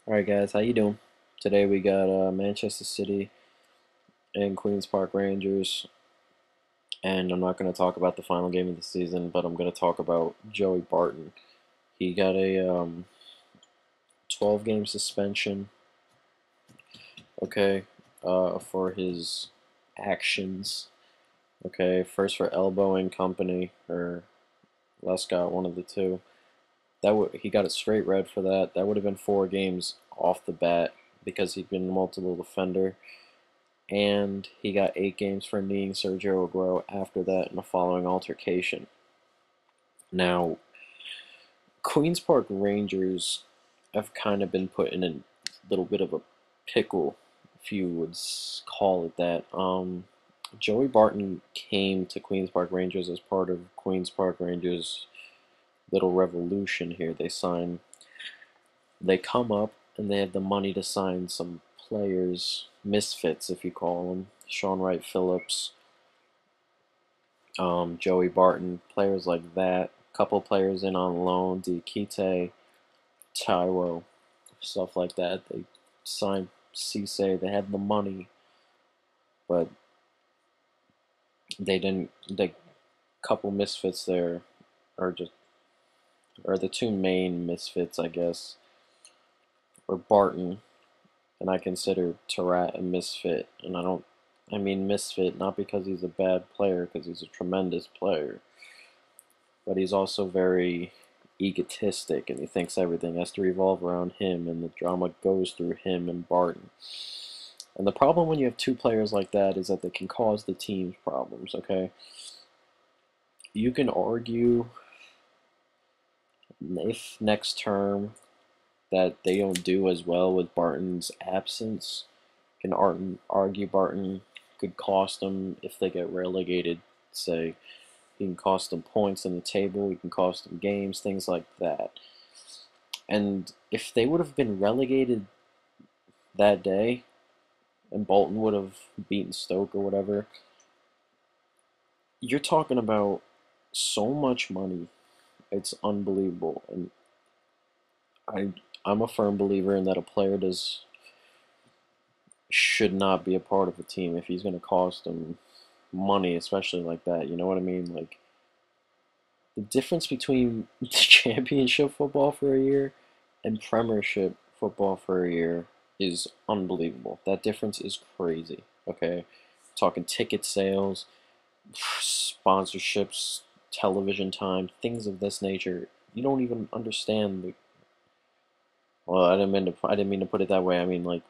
Alright guys, how you doing? Today we got Manchester City and Queens Park Rangers, and I'm not going to talk about the final game of the season, but I'm going to talk about Joey Barton. He got a 12-game suspension, okay, for his actions, okay, first for elbowing company, or Lescott, one of the two. He got a straight red for that. That would have been 4 games off the bat because he'd been a multiple offender. And he got 8 games for kneeing Sergio Aguero after that in a following altercation. Now, Queens Park Rangers have kind of been put in a little bit of a pickle, if you would call it that. Joey Barton came to Queens Park Rangers as part of Queens Park Rangers' little revolution here. They come up and they have the money to sign some players, misfits if you call them, Sean Wright Phillips, Joey Barton, players like that. Couple players in on loan, Diakite, Taiwo, stuff like that. They signed Cisse. They had the money, but they didn't. They couple misfits there, or just or the two main misfits, I guess, were Barton, and I consider Tarat a misfit. And I mean misfit not because he's a bad player, because he's a tremendous player, but he's also very egotistic and he thinks everything has to revolve around him and the drama goes through him and Barton. And the problem when you have two players like that is that they can cause the team's problems, okay? You can argue if next term that they don't do as well with Barton's absence. You can argue Barton could cost them if they get relegated, say. He can cost them points in the table. He can cost them games, things like that. And if they would have been relegated that day, and Bolton would have beaten Stoke or whatever, you're talking about so much money. It's unbelievable. And I, I'm a firm believer in that a player should not be a part of a team if he's going to cost them money, especially like that. You know what I mean? Like, the difference between championship football for a year and premiership football for a year is unbelievable. That difference is crazy. Okay, talking ticket sales, sponsorships, television time, things of this nature. You don't even understand the. Well, I didn't mean to put it that way. I mean, like,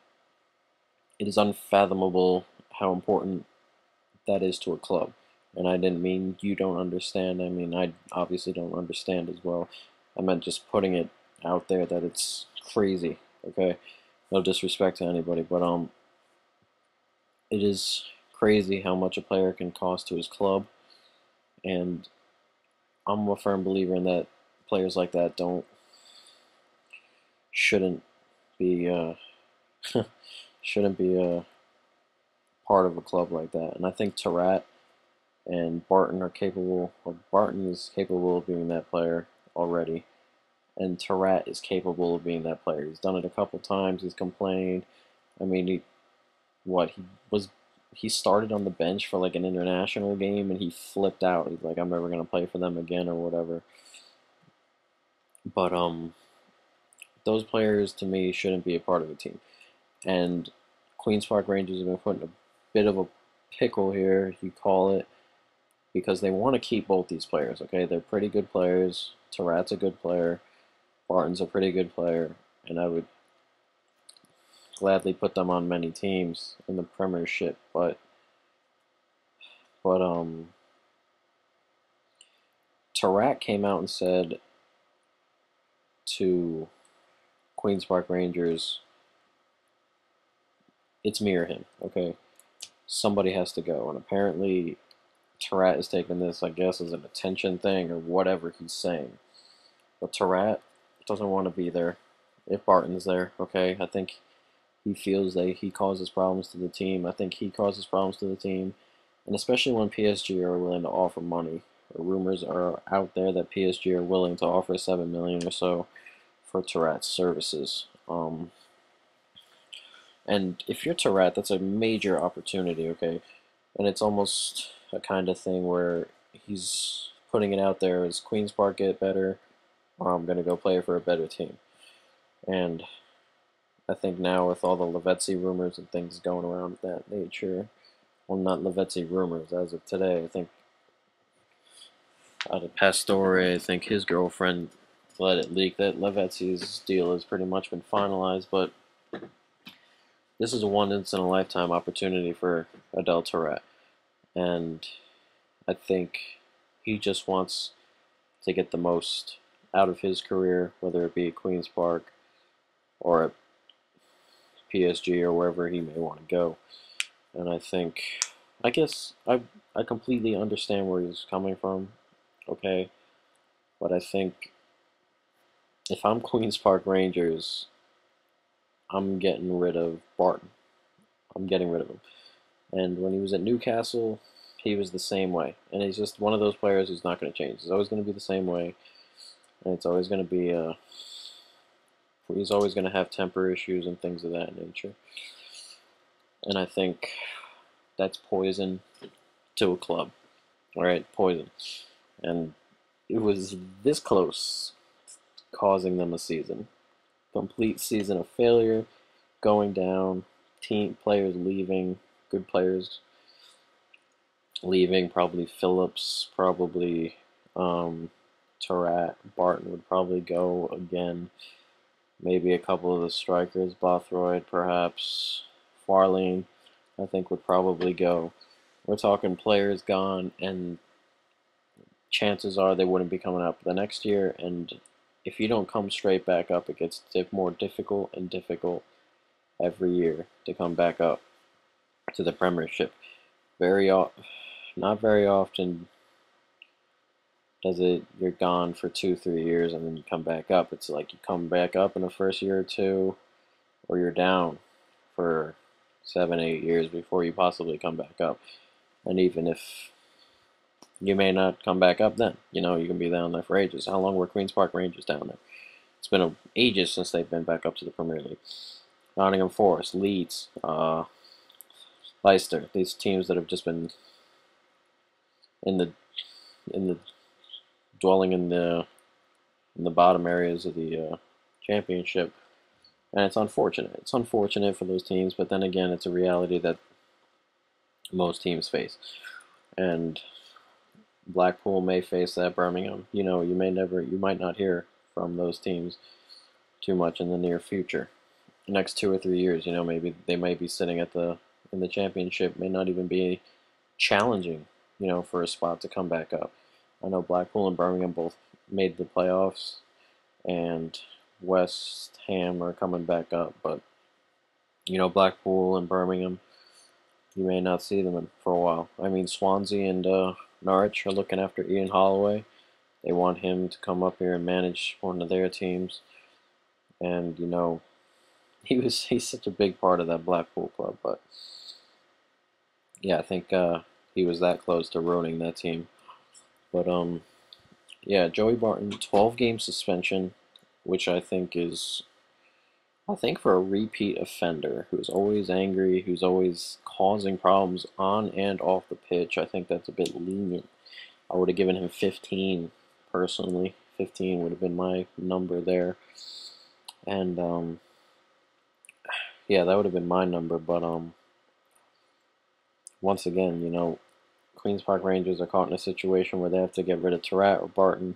it is unfathomable how important that is to a club. And I didn't mean you don't understand. I mean, I obviously don't understand as well. I meant just putting it out there that it's crazy. Okay, no disrespect to anybody, but it is crazy how much a player can cost to his club, and I'm a firm believer in that players like that don't shouldn't be shouldn't be a part of a club like that. And I think Tarat and Barton are capable, or Barton is capable of being that player already, and Tarat is capable of being that player. He's done it a couple times. He's complained. I mean, what he was he started on the bench for like an international game and he flipped out. He's like, I'm never gonna play for them again or whatever. But those players to me shouldn't be a part of the team. And Queens Park Rangers have been put in a bit of a pickle here, you call it, because they want to keep both these players. Okay, they're pretty good players. Tarat's a good player. Barton's a pretty good player, and I would gladly put them on many teams in the Premiership. But Tarat came out and said to Queens Park Rangers, "It's me or him." Okay, somebody has to go, and apparently Tarat is taking this, I guess, as an attention thing or whatever he's saying. But Tarat doesn't want to be there if Barton's there. Okay, I think he feels that he causes problems to the team. I think he causes problems to the team, and especially when PSG are willing to offer money. Rumors are out there that PSG are willing to offer 7 million or so for Tarat's services. And if you're Tourette, that's a major opportunity, okay? And it's almost a kind of thing where he's putting it out there as Queen's Park get better, or I'm going to go play for a better team. And I think now with all the Lavezzi rumors and things going around of that nature, well, not Lavezzi rumors as of today, I think out of Pastore, I think his girlfriend let it leak that Lavezzi's deal has pretty much been finalized, but this is a once-in-a-lifetime opportunity for Adel Tourette, and I think he just wants to get the most out of his career, whether it be at Queen's Park or at PSG or wherever he may want to go. And I guess I completely understand where he's coming from, okay? But I think if I'm Queen's Park Rangers, I'm getting rid of Barton. I'm getting rid of him. And when he was at Newcastle, he was the same way. And he's just one of those players who's not going to change. He's always going to be the same way. And it's always going to be, he's always going to have temper issues and things of that nature. And I think that's poison to a club. All right, poison. And it was this close causing them a season. Complete season of failure, going down, team players leaving, good players leaving, probably Phillips, probably Tarat, Barton would probably go again. Maybe a couple of the strikers, Bothroyd perhaps, Farlene, I think would probably go. We're talking players gone, and chances are they wouldn't be coming up the next year. And if you don't come straight back up, it gets more difficult and difficult every year to come back up to the Premiership. Not very often does it. You're gone for 2, 3 years and then you come back up. It's like you come back up in the first year or two, or you're down for 7, 8 years before you possibly come back up. And even if you may not come back up, then you can be down there for ages. How long were Queens Park Rangers down there? It's been ages since they've been back up to the Premier League. Nottingham Forest, Leeds, Leicester. These teams that have just been in the in the dwelling in the bottom areas of the championship, and it's unfortunate. It's unfortunate for those teams, but then again, it's a reality that most teams face. And Blackpool may face that. Birmingham. You might not hear from those teams too much in the near future. The next 2 or 3 years, maybe they might be sitting in the championship, may not even be challenging, for a spot to come back up. I know Blackpool and Birmingham both made the playoffs, and West Ham are coming back up, but Blackpool and Birmingham, you may not see them for a while. I mean, Swansea and Norwich are looking after Ian Holloway. They want him to come up here and manage one of their teams, and he's such a big part of that Blackpool club. But yeah, I think he was that close to ruining that team. But yeah, Joey Barton, 12-game suspension, which I think for a repeat offender who's always angry, who's always causing problems on and off the pitch, I think that's a bit lenient. I would have given him 15 personally. 15 would have been my number there. And yeah, that would have been my number. But once again, Queens Park Rangers are caught in a situation where they have to get rid of Tarat or Barton.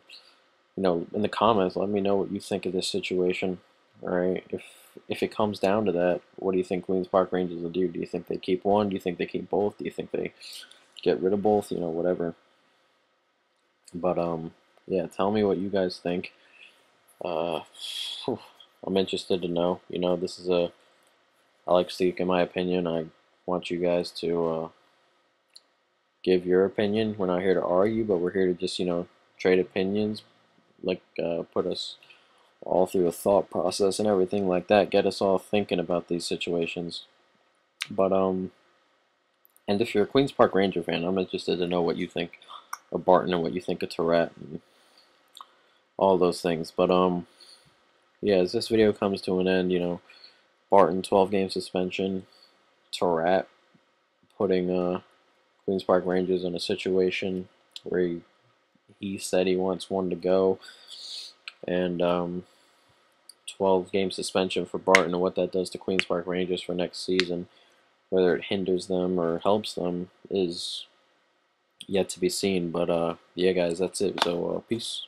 In the comments, let me know what you think of this situation. All right, if it comes down to that, what do you think Queens Park Rangers will do? Do you think they keep one? Do you think they keep both? Do you think they get rid of both? Whatever. But yeah, tell me what you guys think. Uh, I'm interested to know. I like seeking my opinion. I want you guys to give your opinion. We're not here to argue, but we're here to just trade opinions, put us all through a thought process and everything like that, get us all thinking about these situations. But and if you're a Queens Park Ranger fan, I'm interested to know what you think of Barton and what you think of Tourette and all those things. But yeah, as this video comes to an end, Barton 12-game suspension. Tarat putting Queens Park Rangers in a situation where he said he wants one to go, and 12-game suspension for Barton, and what that does to Queens Park Rangers for next season, whether it hinders them or helps them, is yet to be seen. But yeah, guys, that's it. So peace.